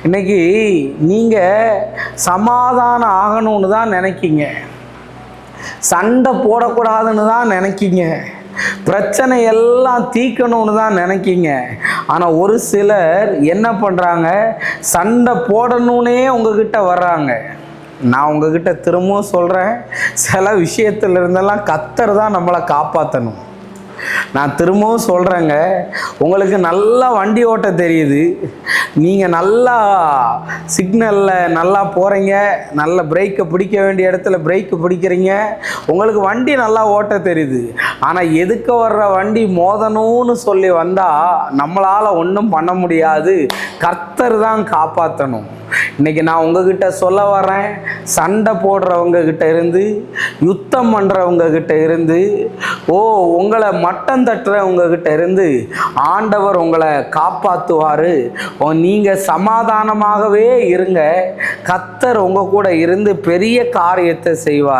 இன்னைக்கு நீங்கள் சமாதானம் ஆகணும்னு தான் நினைக்கிங்க, சண்டை போடக்கூடாதுன்னு தான் நினைக்கிங்க, பிரச்சனை எல்லாம் தீர்க்கணும்னு தான் நினைக்கிங்க. ஆனால் ஒரு சிலர் என்ன பண்ணுறாங்க, சண்டை போடணுன்னே உங்ககிட்ட வர்றாங்க. நான் உங்ககிட்ட திரும்பவும் சொல்கிறேன், சில விஷயத்துல இருந்தெல்லாம் கர்த்தர் தான் நம்மளை காப்பாற்றணும். நான் திரும்பவும் சொல்கிறேங்க, உங்களுக்கு நல்லா வண்டி ஓட்ட தெரியுது, நீங்கள் நல்லா சிக்னலில் நல்லா போகிறீங்க, நல்ல பிரேக்கை பிடிக்க வேண்டிய இடத்துல பிரேக்கு பிடிக்கிறீங்க, உங்களுக்கு வண்டி நல்லா ஓட்ட தெரியுது. ஆனால் எதுக்க வர்ற வண்டி மோதணும்னு சொல்லி வந்தால் நம்மளால் ஒன்றும் பண்ண முடியாது, கர்த்தர் தான் காப்பாற்றணும். இன்றைக்கி நான் உங்ககிட்ட சொல்ல வரேன், சண்டை போடுறவங்க கிட்ட இருந்து, யுத்தம் பண்ணுறவங்க கிட்ட இருந்து, உங்களை மட்டம் தட்டுறவங்க கிட்ட இருந்து ஆண்டவர் உங்களை காப்பாற்றுவார். நீங்கள் சமாதானமாகவே இருங்க, கர்த்தர் உங்கள் கூட இருந்து பெரிய காரியத்தை செய்வார்.